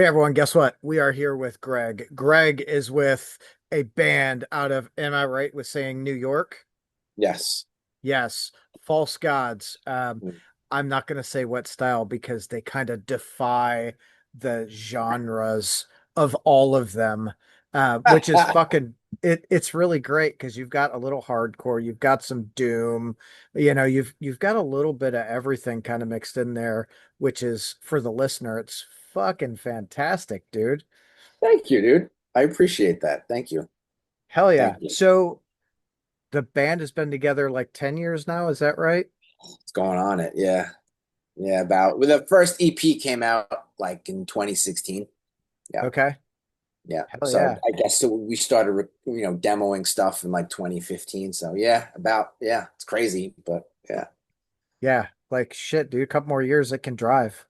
Hey everyone, guess what? We are here with Greg. Greg is with a band out of, am I right with saying New York? Yes. Yes, False Gods. I'm not going to say what style because they kind of defy the genres of all of them, which is fucking it's really great because you've got a little hardcore, you've got some doom, you've got a little bit of everything kind of mixed in there, which is for the listener, it's fucking fantastic, dude. Thank you, dude. I appreciate that. Thank you. Hell Thank yeah. you. So the band has been together like 10 years now, is that right? What's going on it? Yeah. Yeah, about well, the first EP came out like in 2016. Yeah. Okay. Yeah. Hell So yeah. I guess we started demoing stuff in like 2015. So yeah, it's crazy, but yeah. Yeah, like shit, dude. A couple more years it can drive,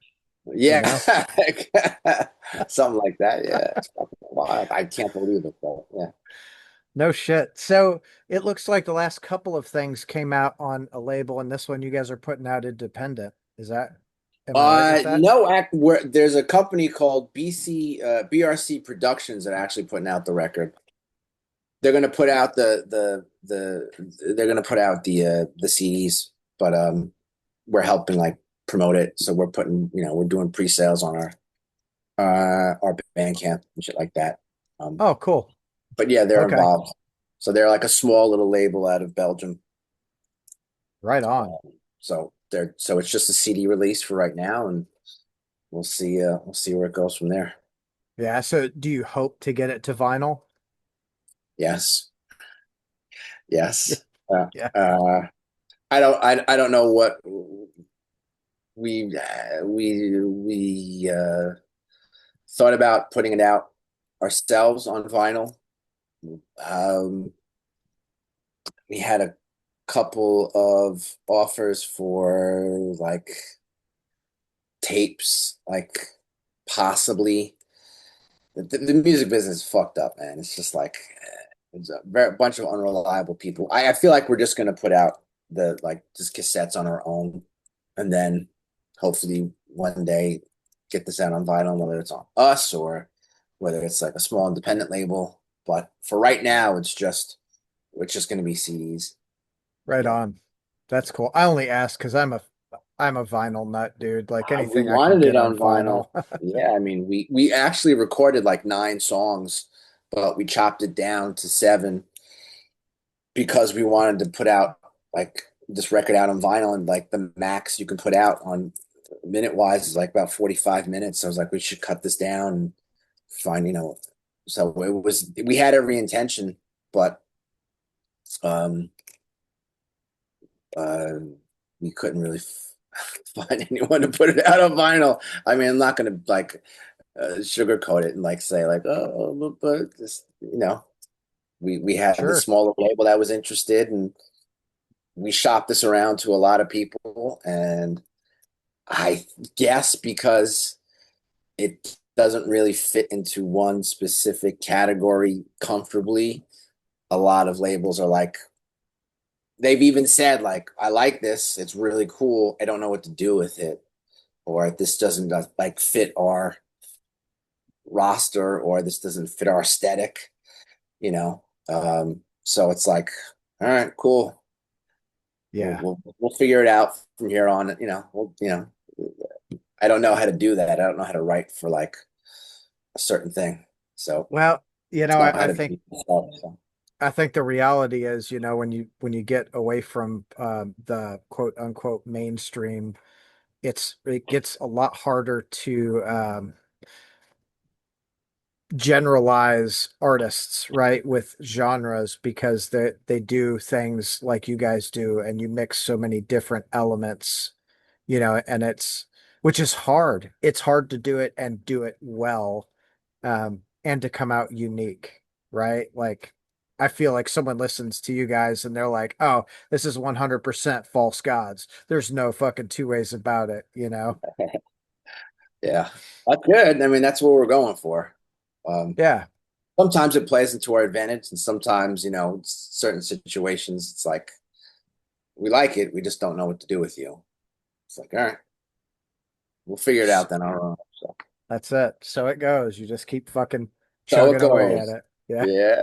you Yeah. know? Something like that. Yeah. It's fucking wild. I can't believe it, but yeah. No shit. So it looks like the last couple of things came out on a label, and this one you guys are putting out independent. Am I right with that? No, there's a company called BRC Productions that are actually putting out the record. They're gonna put out they're gonna put out the CDs, but we're helping like promote it. So we're doing pre-sales on our Bandcamp and shit like that. Um, Oh, cool. but yeah, they're Okay. involved. So they're like a small little label out of Belgium. Right on. So it's just a CD release for right now, and we'll see where it goes from there. Yeah. So do you hope to get it to vinyl? Yes. Yeah. Yes. Yeah. I don't know what we thought about putting it out ourselves on vinyl. Um, we had a couple of offers for like tapes, like possibly. The music business is fucked up, man. It's just like it's bunch of unreliable people. I feel like we're just gonna put out the like just cassettes on our own, and then hopefully one day get this out on vinyl, whether it's on us or whether it's like a small independent label. But for right now, it's just gonna be CDs. Right Yeah. on. That's cool. I only ask because I'm a vinyl nut, dude. Like We anything I can wanted it get on on vinyl. vinyl. Yeah, I mean, we actually recorded like 9 songs, but we chopped it down to 7 because we wanted to put out like this record out on vinyl, and like the max you can put out on minute wise is like about 45 minutes. So I was like, we should cut this down and find, so we had every intention, but um uh we couldn't really find anyone to put it out on vinyl. I mean, I'm not gonna like sugarcoat it and like say like, oh, but just we had this Sure. smaller label that was interested, and we shopped this around to a lot of people, and I guess because it doesn't really fit into one specific category comfortably, a lot of labels are like, they've even said like, I like this, it's really cool, I don't know what to do with it, or this doesn't like fit our roster, or this doesn't fit our aesthetic, you know. So it's like, all right, cool. We'll, Yeah. we'll we'll figure it out from here on. I don't know how to do that. I don't know how to write for like a certain thing. So Well, it's not I how to think be myself. So. the reality is, when you get away from the quote unquote mainstream, it gets a lot harder to generalize artists, right, with genres because they do things like you guys do, and you mix so many different elements, and which is hard. It's hard to do it and do it well, and to come out unique, right? Like, I feel like someone listens to you guys and they're like, "Oh, this is 100% False Gods. There's no fucking two ways about it, you know?" Yeah, that's good. I mean, that's what we're going for. Um, Yeah, Sometimes it plays into our advantage, and sometimes, certain situations, it's like we like it, we just don't know what to do with you. It's like, all right, we'll figure it out then on our own. So. That's it. So it goes. You just keep fucking So it chugging away at goes. it. Yeah. Yeah.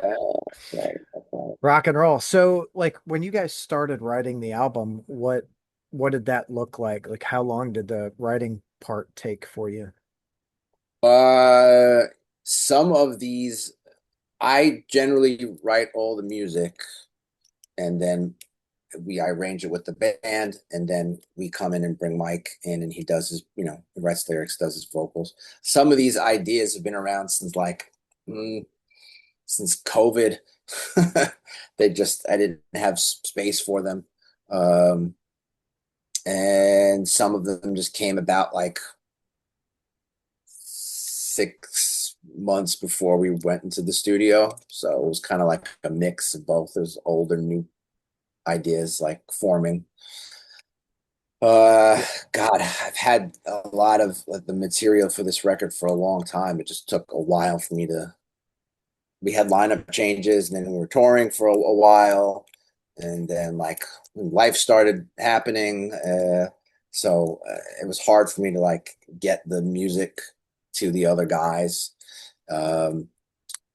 Right. That's right. Rock and roll. So like when you guys started writing the album, what did that look like? Like how long did the writing part take for you? Uh, some of these, I generally write all the music, and then I arrange it with the band, and then we come in and bring Mike in, and he does his, he writes lyrics, does his vocals. Some of these ideas have been around since mm, since COVID. I didn't have space for them. Um, and some of them just came about like 6 months before we went into the studio. So it was kind of like a mix of both. There's old and new ideas like forming. Uh, God, I've had a lot of the material for this record for a long time. It just took a while for me to. We had lineup changes, and then we were touring for a while, and then like life started happening. It was hard for me to like get the music to the other guys. Um,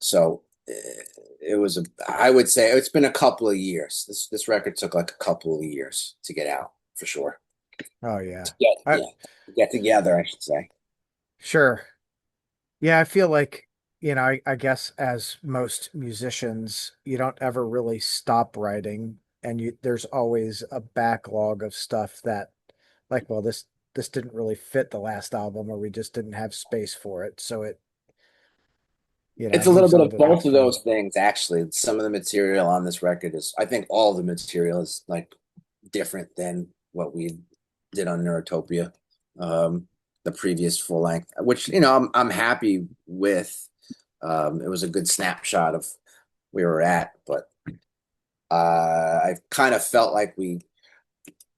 so it was I would say it's been a couple of years. This record took like a couple of years to get out for sure. Oh yeah. I Yeah, to get together, I should say. sure. Yeah, I feel like, I guess as most musicians, you don't ever really stop writing and there's always a backlog of stuff that like, well, this didn't really fit the last album or we just didn't have space for it. So It's it a little moves bit on of to the both next of thing. those things, actually. Some of the material on this record I think all the material is like different than what we did on Neurotopia, um, the previous full length, which, I'm happy with. It was a good snapshot of where we're at, but I kind of felt like we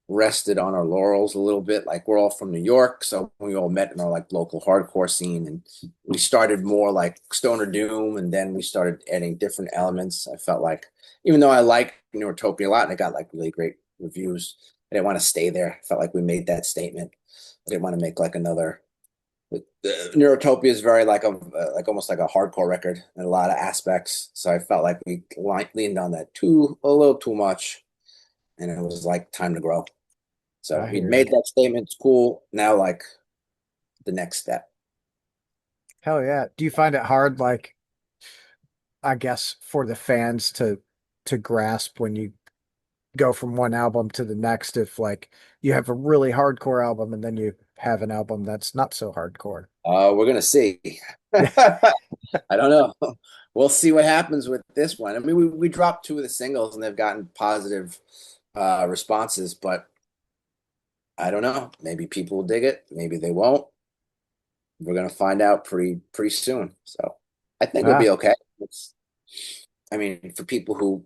rested on our laurels a little bit. Like we're all from New York, so we all met in our like local hardcore scene, and we started more like stoner doom, and then we started adding different elements. I felt like even though I like Neurotopia a lot and it got like really great reviews, I didn't want to stay there. I felt like we made that statement. I didn't want to make like another. Neurotopia is very like almost like a hardcore record in a lot of aspects. So I felt like we leaned on that a little too much, and it was like time to grow. So I we'd hear you. made that statement. It's cool. Now, like the next step. Hell yeah. Do you find it hard, like, I guess, for the fans to grasp when you go from one album to the next if like you have a really hardcore album and then you have an album that's not so hardcore? We're gonna see. Yeah. I don't know. We'll see what happens with this one. I mean, we dropped two of the singles and they've gotten positive responses, but I don't know. Maybe people will dig it. Maybe they won't. We're gonna find out pretty soon. So I think it'll be Ah, okay. I mean, for people who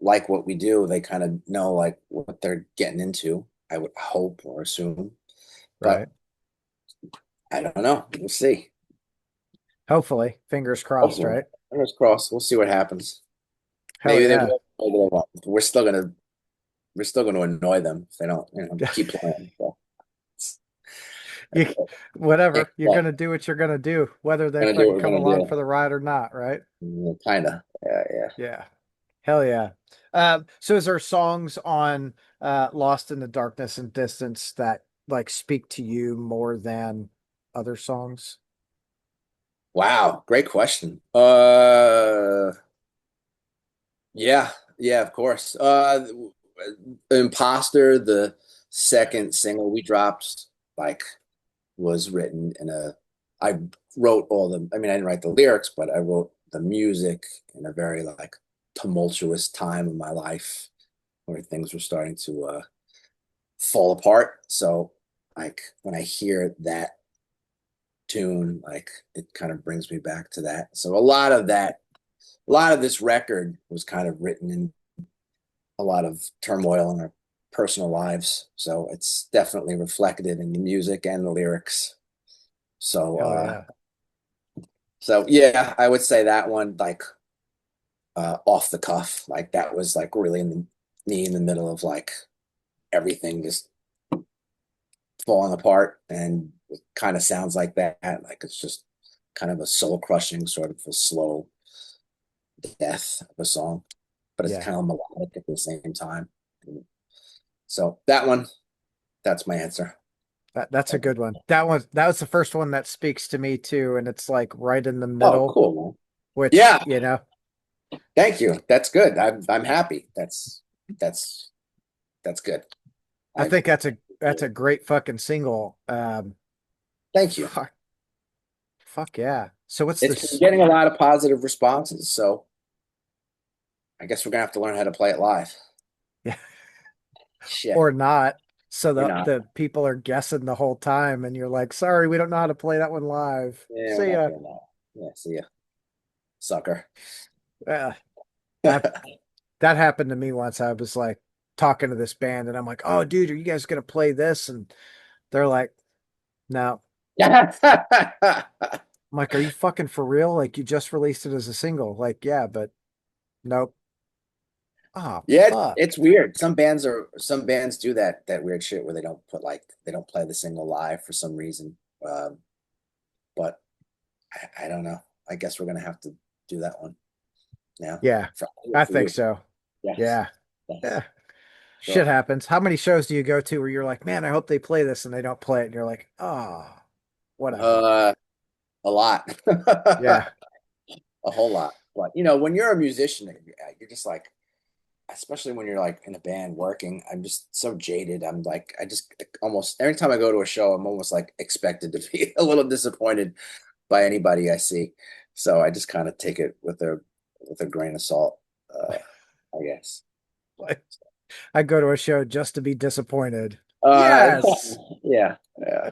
like what we do, they kind of know like what they're getting into. I would hope or assume, right. but I don't know. We'll see. Hopefully, fingers crossed, Hopefully, right? fingers crossed. We'll see what happens. Hell Maybe they yeah. will. Maybe they won't. We're still gonna annoy them if they don't, keep playing. So You can't whatever, you're complain. gonna do what you're gonna do, whether they We're gonna do what fucking we're come gonna along for do. the ride or not, right? Kind of. Yeah, yeah. Yeah. Hell yeah. So is there songs on Lost in the Darkness and Distance that like speak to you more than other songs? Wow, great question. Yeah, yeah, of course. Imposter, the second single we dropped, like was written in a I wrote all the I mean I didn't write the lyrics, but I wrote the music in a very like tumultuous time of my life where things were starting to fall apart. So like when I hear that tune, like it kind of brings me back to that. So a lot of this record was kind of written in a lot of turmoil in our personal lives. So it's definitely reflected in the music and the lyrics. So Hell yeah. yeah, I would say that one like off the cuff, like that was like really me in the middle of like everything just falling apart, and it kind of sounds like that. Like it's just kind of a soul crushing, sort of a slow death of a song, but it's Yeah. kind of melodic at the same time. So that one, that's my answer. That's a good one. That was the first one that speaks to me too, and it's like right in the Oh, middle, cool, man. which, Yeah, thank you. That's good. I'm happy. That's that's good. I I think that's a great fucking single. thank you. Fuck, fuck yeah. So what's It's been this? getting a lot of positive responses, so I guess we're gonna have to learn how to play it live. Yeah, Shit, or not. So or the not. the people are guessing the whole time, and you're like, sorry, we don't know how to play that one live. Yeah, we're See not ya. doing that. Yeah, see ya, sucker. Uh, I that happened to me once. I was like talking to this band, and I'm like, oh, dude, are you guys gonna play this? And they're like, no. Yeah, I'm like, are you fucking for real? Like, you just released it as a single. Like, yeah, but nope. Oh, fuck. it's weird. Some bands do that weird shit where they don't play the single live for some reason. Um, but I don't know. I guess we're gonna have to do that one now Yeah, I for think you. so. Yes, Yeah. yes, Yeah. Shit sure. happens. How many shows do you go to where you're like, man, I hope they play this and they don't play it? And you're like, oh, whatever. Uh, a lot, Yeah. a whole lot. But when you're a musician, you're just like, especially when you're like in a band working, I'm just so jaded. I'm like, I just almost every time I go to a show, I'm almost like expected to be a little disappointed by anybody I see. So I just kind of take it with a grain of salt, I guess. Like, I go to a show just to be disappointed. Uh, Yes. yeah, yeah.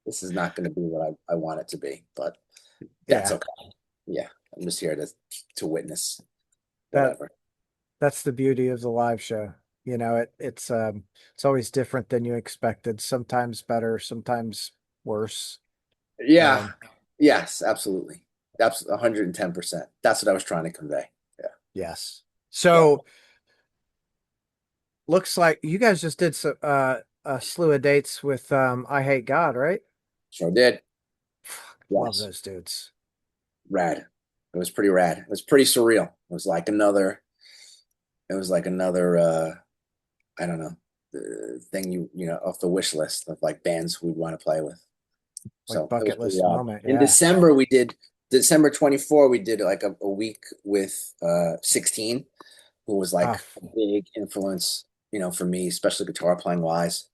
This is not going to be what I want it to be, but that's Yeah. okay. Yeah, I'm just here to witness That whatever. that's the beauty of the live show. It's always different than you expected. Sometimes better, sometimes worse. Yeah, Um, yes, absolutely. That's 110%. That's what I was trying to convey. Yeah, yes. yeah, So looks like you guys just did a slew of dates with I Hate God, right? sure did. Love Yes, those dudes. rad. It was pretty rad. It was pretty surreal. It was like another I don't know, thing off the wish list of like bands we'd want to play with. Like So it was bucket pretty list odd. moment. In Yeah. December we did December 24, we did like a week with 16, who was Oh, like a big influence, for me, especially guitar playing wise.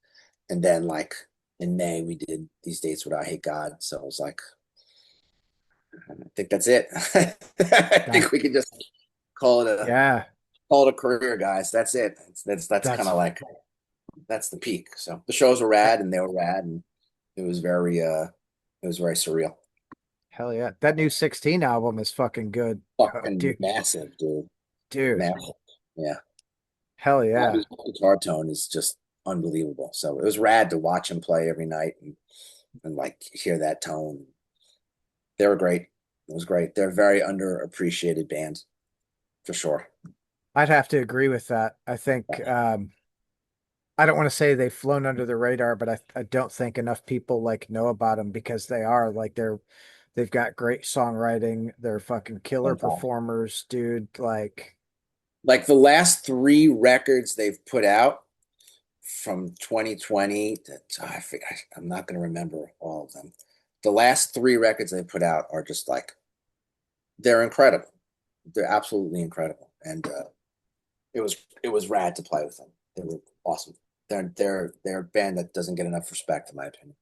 And then like in May we did these dates with I Hate God. So it was like, I think that's it. I that think we could just call it a yeah, call it a career, guys. That's it. That's kind that's of like that's the peak. So the shows were rad and they were rad, and it was very surreal. hell yeah. That new 16 album is fucking good. Oh, Fucking dude, massive, dude. dude. Massive. Yeah. Hell yeah. Bobby's guitar tone is just unbelievable. So it was rad to watch him play every night and like hear that tone. They were great. It was great. They're a very underappreciated band for sure. I'd have to agree with that. I think I don't want to say they've flown under the radar, but I don't think enough people like know about them because they are like they've got great songwriting. They're fucking killer Fantastic. performers, dude. Like the last three records they've put out from 2020 I'm not going to remember all of them. The last three records they put out are just like they're incredible. They're absolutely incredible, and it was rad to play with them. They were awesome. They're a band that doesn't get enough respect, in my opinion.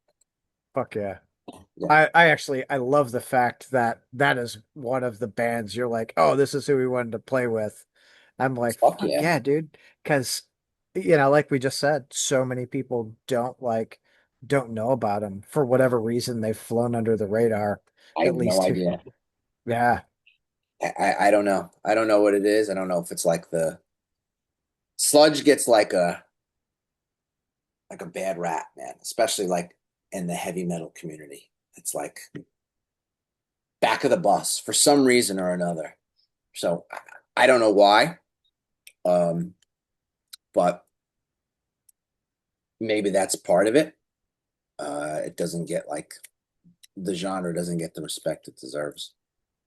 Fuck yeah. Yeah, I love the fact that that is one of the bands you're like, oh, this is who we wanted to play with. I'm like, fuck fuck yeah. yeah, dude. Because, like we just said, so many people don't know about them for whatever reason. They've flown under the radar, I at have no least here. idea. Yeah. I don't know. I don't know what it is. I don't know if it's like the Sludge gets like a bad rap, man, especially like in the heavy metal community. It's like back of the bus for some reason or another. So I don't know why, um, but maybe that's part of it. It doesn't get like the genre doesn't get the respect it deserves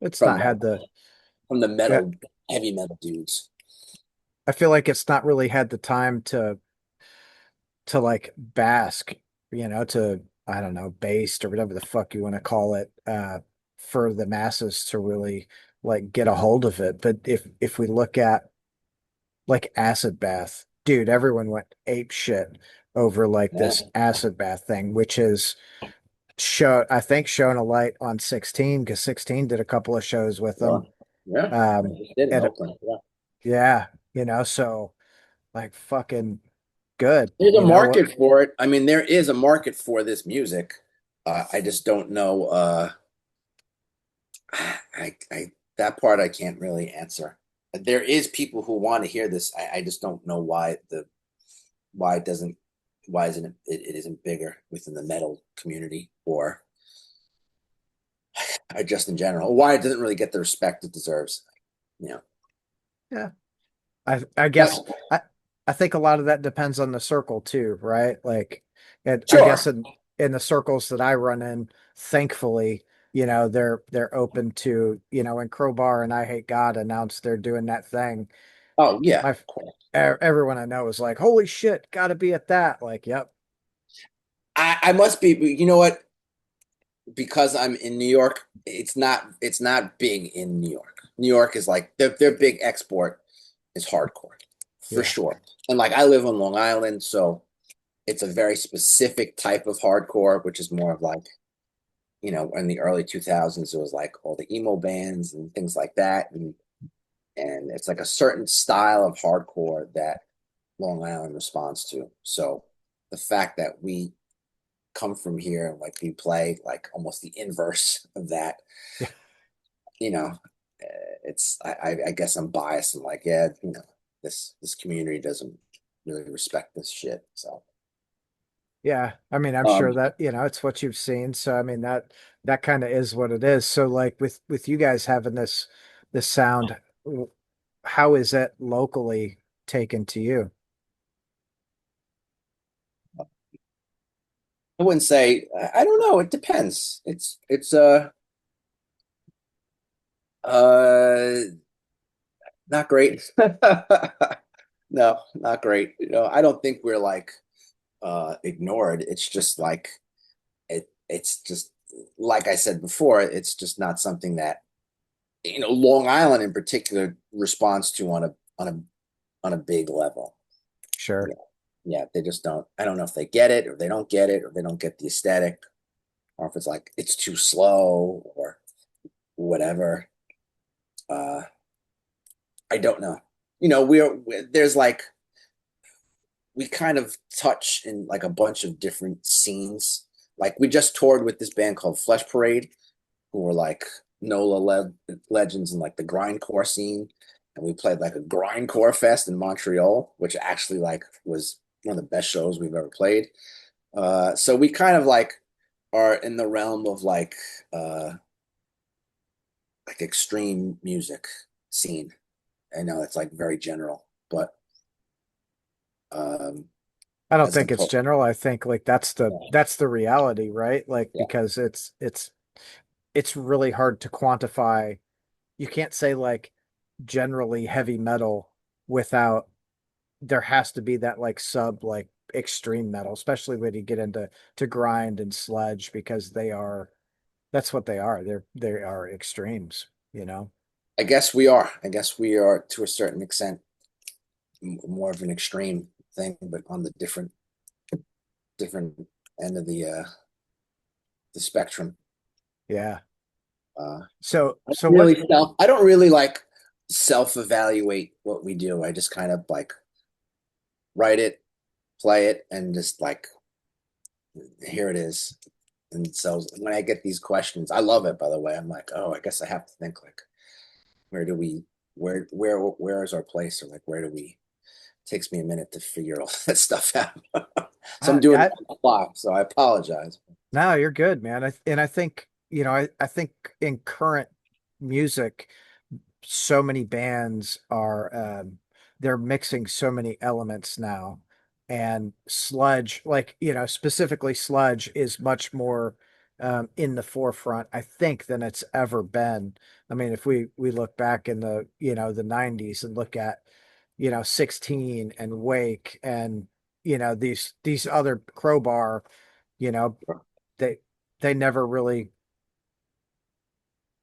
It's from not had the the yeah, metal heavy metal dudes. I feel like it's not really had the time to like bask, to I don't know, based or whatever the fuck you want to call it, for the masses to really like get a hold of it. But if we look at like acid bath, dude, everyone went ape shit over like Yeah, this acid bath thing, which is I think shown a light on 16 because 16 did a couple of shows with them. well, yeah, I Um, just did in and Oakland. Yeah. yeah, so like fucking good, There's a what? market for it. I mean, there is a market for this music. I just don't know. I that part I can't really answer. There is people who want to hear this. I just don't know why it doesn't why isn't it isn't bigger within the metal community or just in general. Why it doesn't really get the respect it deserves. You know. Yeah. I But guess I think a lot of that depends on the circle too, right? Like, and I guess sure. in the circles that I run in, thankfully, they're open to, when Crowbar and I Hate God announced they're doing that thing. Oh yeah. My everyone I know is like, holy shit, got to be at that. Like, yep, I must be. You know what? Because I'm in New York, it's not big in New York. New York is like their big export is hardcore for yeah, sure. And like I live on Long Island, so it's a very specific type of hardcore, which is more of like, in the early 2000s, it was like all the emo bands and things like that. And it's like a certain style of hardcore that Long Island responds to. So the fact that we come from here, like we play like almost the inverse of that, yeah, you know, it's I guess I'm biased and like, yeah, this community doesn't really respect this shit. So yeah. I mean, I'm um sure that, it's what you've seen. So I mean that kind of is what it is. So like with you guys having this sound, how is it locally taken to you? I wouldn't say I don't know, it depends. It's uh not great. No, not great. I don't think we're like ignored. It's just like it's just like I said before, it's just not something that Long Island in particular responds to on a big level. Sure. Yeah. Yeah, they just don't. I don't know if they get it or they don't get it or they don't get the aesthetic or if it's like it's too slow or whatever. Uh, I don't know. There's like we kind of touch in like a bunch of different scenes. Like we just toured with this band called Flesh Parade, who were like legends in like the grindcore scene, and we played like a grindcore fest in Montreal, which actually like was one of the best shows we've ever played. So we kind of are in the realm of like extreme music scene. I know it's like very general, but um, I don't as think it's opposed, general. I think like that's the reality, right? Like yeah, because it's really hard to quantify. You can't say like generally heavy metal without there has to be that like sub like extreme metal, especially when you get into to grind and sludge because that's what they are. They are extremes, you know? I guess we are. I guess we are to a certain extent more of an extreme thing, but on the different end of the spectrum. Yeah. Uh, So what I don't really like self-evaluate what we do. I just kind of like write it, play it, and just like here it is. And so when I get these questions, I love it, by the way. I'm like, oh, I guess I have to think like, where do we, where is our place? Or like, where do we, takes me a minute to figure all that stuff out. So I'm doing it I on the fly, so I apologize. no, you're good, man. And I think, I think in current music, so many bands are they're mixing so many elements now. and Sludge, like, specifically Sludge is much more in the forefront, I think, than it's ever been. I mean, if we look back in the 90s and look at, 16 and Wake and, these other Crowbar, you know, they they never really,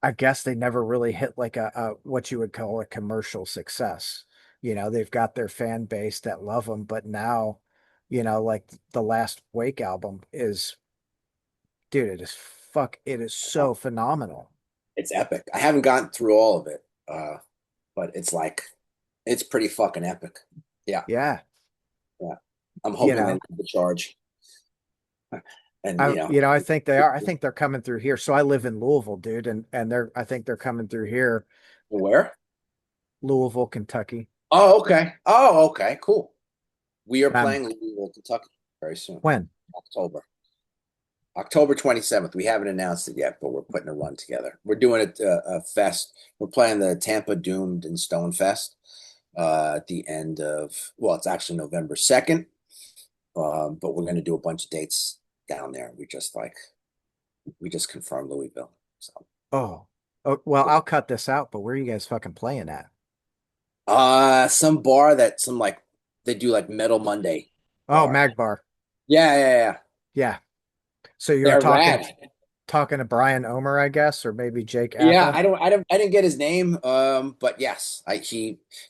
I guess they never really hit like a what you would call a commercial success. They've got their fan base that love them, but now, like the last Wake album is, dude, it is so phenomenal. It's epic. I haven't gotten through all of it, but it's pretty fucking epic. Yeah, Yeah. yeah. I'm You hoping they know, lead the charge, and I think they are. I think they're coming through here. So I live in Louisville, dude, and I think they're coming through here, where? Louisville, Kentucky. Oh, okay. Oh, okay. Cool. We are Um, playing Louisville, Kentucky very soon. when? October. October 27th. We haven't announced it yet, but we're putting a run together. We're doing a fest. We're playing the Tampa Doomed and Stone Fest at the end of, well, it's actually November 2nd, but we're going to do a bunch of dates down there. We just confirmed Louisville. So, Oh, oh, well, I'll cut this out. But where are you guys fucking playing at? some bar that some like they do like Metal Monday Oh, bar. Magbar. Yeah, yeah, yeah. Yeah. So you were They're talking rad. talking to Brian Omer, I guess, or maybe Jake Yeah, Appa. I didn't get his name, but yes,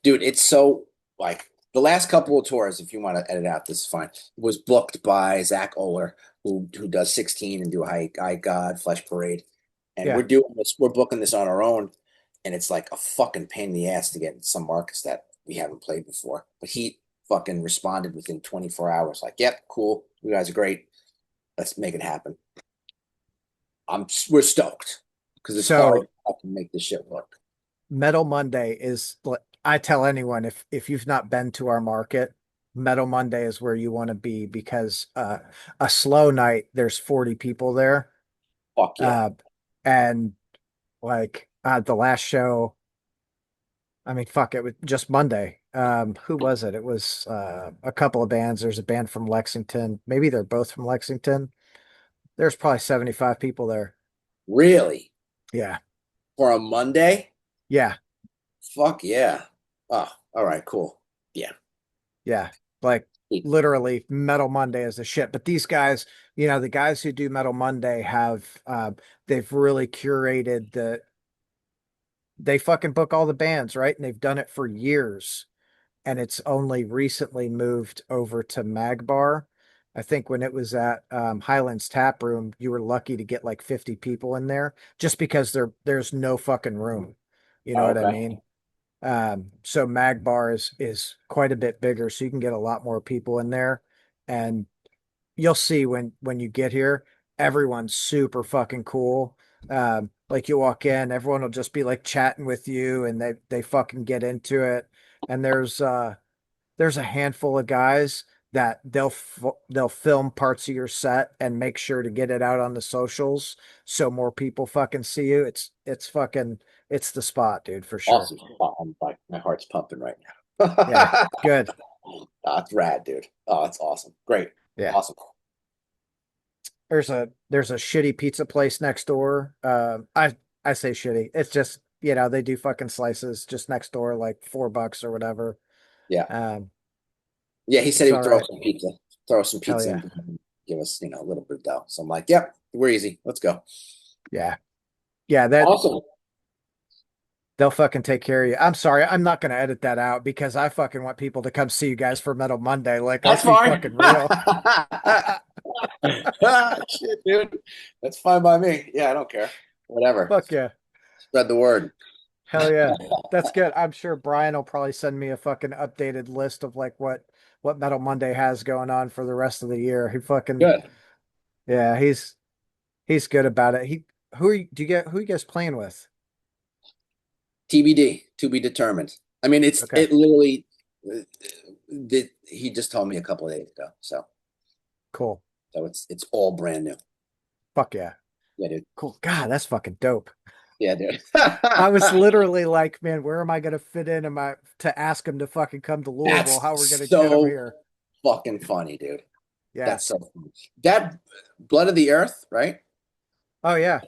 dude, it's so like the last couple of tours, if you want to edit out, this is fine, was booked by Zach Oler, who does 16 and do High God, Flesh Parade, and Yeah. we're booking this on our own, and it's like a fucking pain in the ass to get in some markets that we haven't played before, but he fucking responded within 24 hours, like, yep, cool, you guys are great, let's make it happen. We're stoked because it's hard So to fucking make this shit work. Metal Monday is like, I tell anyone, if you've not been to our market, Metal Monday is where you want to be, because a slow night, there's 40 people there. Fuck yeah. Uh, and like the last show, I mean, fuck, it was just Monday. Who was it? It was a couple of bands. There's a band from Lexington. Maybe they're both from Lexington. There's probably 75 people there. Really? Yeah. For a Monday? Yeah. Fuck yeah. Oh, all right, cool. Yeah. Yeah. Like literally Metal Monday is the shit. But these guys, the guys who do Metal Monday have they've really curated they fucking book all the bands, right? And they've done it for years. And it's only recently moved over to Magbar. I think when it was at Highlands Tap Room, you were lucky to get like 50 people in there, just because there's no fucking room. You know Oh, what I okay. mean? So Magbar is quite a bit bigger, so you can get a lot more people in there. And you'll see when you get here, everyone's super fucking cool. Like you walk in, everyone will just be like chatting with you, and they fucking get into it. And there's a handful of guys that they'll film parts of your set and make sure to get it out on the socials so more people fucking see you. It's fucking, it's the spot, dude, for sure. Awesome. Oh, I'm like my heart's pumping right Yeah, now. good. That's rad, dude. Oh, that's awesome. Great. Yeah. Awesome. There's a shitty pizza place next door. I say shitty. It's just, they do fucking slices just next door, like $4 or whatever. Yeah. Um, Yeah, he said it's he all would throw right. some pizza. Throw some Hell pizza yeah. and give us, a little bit of dough. So I'm like, yep, we're easy. Let's go. Yeah. Yeah, that Awesome. they'll fucking take care of you. I'm sorry, I'm not gonna edit that out because I fucking want people to come see you guys for Metal Monday. Like, let's That's be fine. fucking real. Shit, dude. That's fine by me. Yeah, I don't care. Whatever. Fuck yeah. Spread the word. Hell yeah. That's good. I'm sure Brian will probably send me a fucking updated list of like what Metal Monday has going on for the rest of the year. He fucking, Good. yeah, he's good about it. Who are you guys playing with? TBD, to be determined. I mean, Okay, it literally he just told me a couple of days ago. cool. So it's all brand new. Fuck yeah. Yeah, dude. Cool. God, that's fucking dope. Yeah, dude. I was literally like, man, where am I gonna fit in? Am I to ask him to fucking come to Louisville? That's How we're gonna get him so here? fucking funny, dude. Yeah. That's so funny. That Blood of the Earth, right? Oh yeah.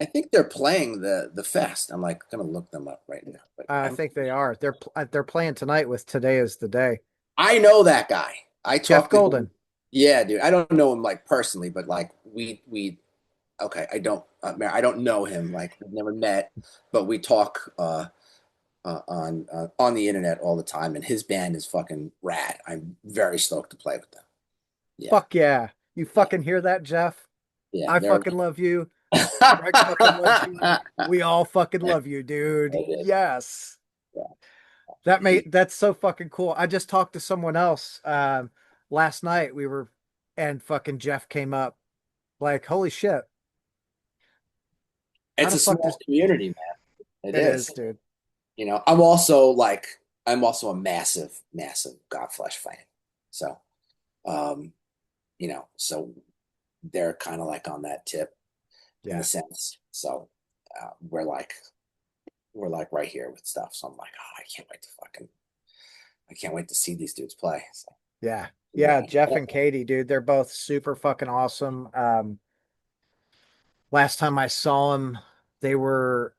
I think they're playing the fest. I'm like gonna look them up right now, but I think they are. They're playing tonight with Today Is the Day. I know that guy. I Jeff talked to him. Golden. Yeah, dude. I don't know him like personally, but like we okay. I don't know him. Like we've never met, but we talk on the internet all the time, and his band is fucking rad. I'm very stoked to play with them. Yeah, Fuck yeah. You yeah, fucking hear that, Jeff? yeah. I They're fucking love you. Greg fucking loves you. We all fucking love you, dude. I did. Yes. Yeah. That's so fucking cool. I just talked to someone else last night. We were and fucking Jeff came up like, holy shit. How It's the a fuck small does community, man. It it is, is. dude? I'm also a massive Godflesh fan. So, um, so they're kind of like on that tip in a Yeah. sense. So, we're like right here with stuff. So I'm like, oh, I can't wait to see these dudes play. So, Yeah. Yeah, yeah. Jeff and Katie, dude, they're both super fucking awesome. Last time I saw him,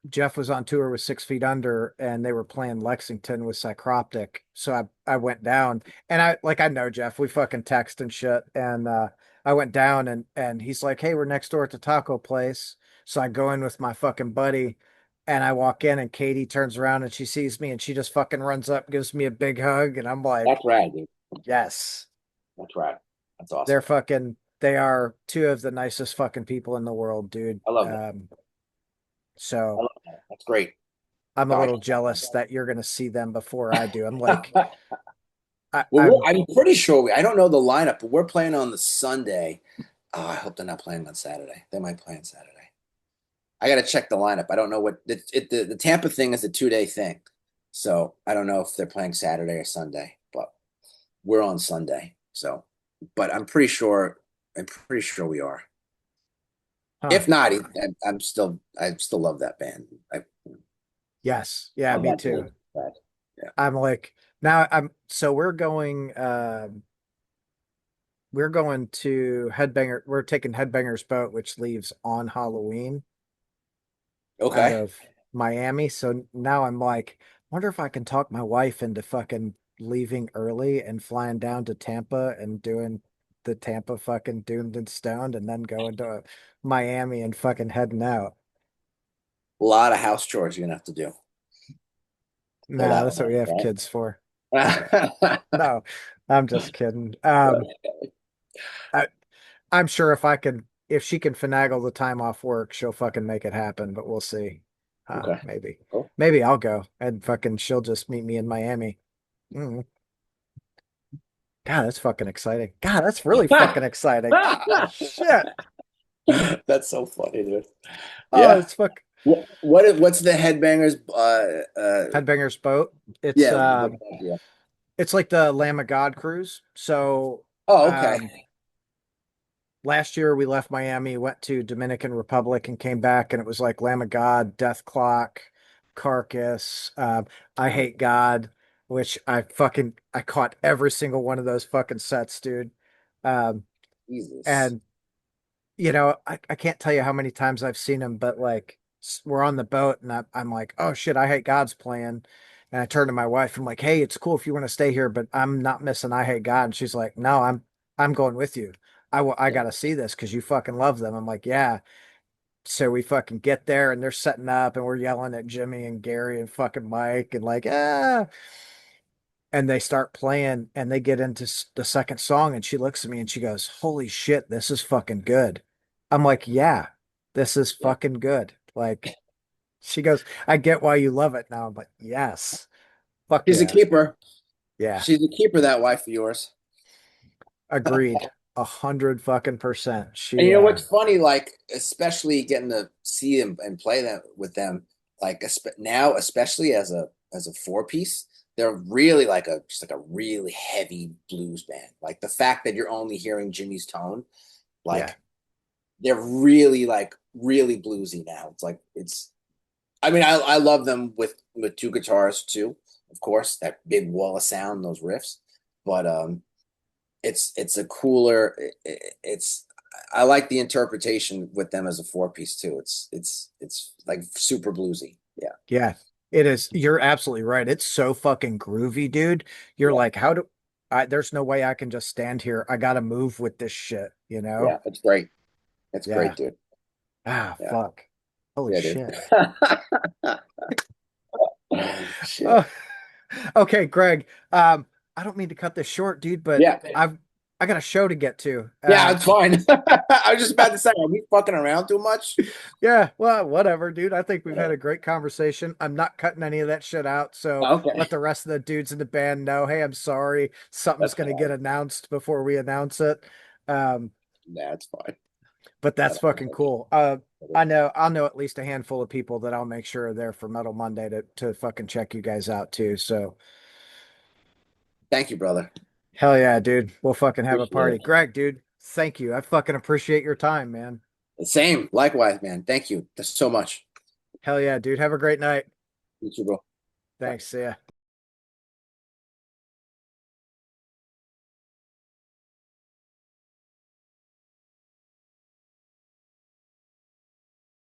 Jeff was on tour with 6 Feet Under and they were playing Lexington with Psychroptic. So I went down and I know Jeff, we fucking text and shit. And I went down and he's like, hey, we're next door at the taco place. So I go in with my fucking buddy and I walk in and Katie turns around and she sees me and she just fucking runs up, gives me a big hug, and I'm like, That's rad, dude. yes, That's rad. That's awesome. they are two of the nicest fucking people in the world, dude. I love that. I So love that. That's great. I'm a No, little jealous that you're going to see them before I do. I'm like, I'm I'm pretty sure I don't know the lineup, but we're playing on the Sunday. Oh, I hope they're not playing on Saturday. They might play on Saturday. I got to check the lineup. I don't know the Tampa thing is a 2 day thing. So I don't know if they're playing Saturday or Sunday, but we're on Sunday. So, but I'm pretty sure we are. huh. If not, I still love that band. I Yes. Yeah, love me that too. band. Yeah. I'm like, now I'm, so we're going to we're taking Headbanger's Boat, which leaves on Halloween out Okay. of Miami. So now I'm like, wonder if I can talk my wife into fucking leaving early and flying down to Tampa and doing the Tampa fucking Doomed and Stoned and then going to Miami and fucking heading out. A lot of house chores you're gonna have to do for Nah, that that's what we one, have kids for. right? No, I'm just kidding. I, I'm sure if she can finagle the time off work, she'll fucking make it happen, but we'll see. Okay. Maybe. Cool. Maybe I'll go and fucking she'll just meet me in Miami. Mm. God, that's fucking exciting. God, that's really fucking exciting. Ah, shit. That's so funny, dude. Oh, Yeah. it's fuck What's the headbangers? Headbanger's Boat. Yeah. Yeah. It's like the Lamb of God cruise. So, Oh, okay. um, last year we left Miami, went to Dominican Republic and came back and it was like Lamb of God, Death Clock, Carcass, I Nice. Hate God, which I caught every single one of those fucking sets, dude. Um, Jesus. and I can't tell you how many times I've seen him, but like we're on the boat and I'm like, oh shit, I Hate God's playing. And I turn to my wife, I'm like, hey, it's cool if you want to stay here, but I'm not missing I Hate God. And she's like, no, I'm going with you. I Yeah. gotta see this because you fucking love them. I'm like, yeah. So we fucking get there and they're setting up and we're yelling at Jimmy and Gary and fucking Mike and like, ah. And they start playing and they get into the second song and she looks at me and she goes, holy shit, this is fucking good. I'm like, yeah, this is Yeah. fucking good. Like, she goes, I get why you love it now. I'm like, yes, fuck She's a yeah. keeper. Yeah, She's a keeper, that wife of yours. agreed. 100 fucking percent. And She, you know what's funny? Like, especially getting to see them and play them with them, like now, especially as a four piece, they're really like a just like a really heavy blues band. Like the fact that you're only hearing Jimmy's tone, yeah, like they're really like really bluesy now. It's like it's. I mean, I love them with two guitars too, of course, that big wall of sound, those riffs. But it's a cooler. It's I like the interpretation with them as a four piece too. It's like super bluesy. Yeah, Yeah, it is. You're absolutely right. It's so fucking groovy, dude. You're yeah, like, there's no way I can just stand here. I gotta move with this shit, you know? yeah. It's great. It's Yeah. great, dude. Ah, Yeah, fuck. Holy yeah, dude. shit. Shit. Oh, okay, Greg. I don't mean to cut this short, dude, but Yeah, I got a show to get to. yeah. It's fine. I was just about to say, are we fucking around too much? Yeah, well, whatever, dude. I think we've Yeah. had a great conversation. I'm not cutting any of that shit out, so let Okay, the rest of the dudes in the band know, hey, I'm sorry. Something's that's gonna get fine. announced before we announce it. Um, That's fine. but I that's don't fucking know. cool. I'll know at least a handful of people that I'll make sure are there for Metal Monday to fucking check you guys out too. So Thank you, brother. hell yeah, dude. We'll fucking have a Appreciate party. it. Greg, dude, thank you. I fucking appreciate your time, man. Same. Likewise, man. Thank you so much. Hell yeah, dude. Have a great night. You too, bro. Bye. Thanks. See ya.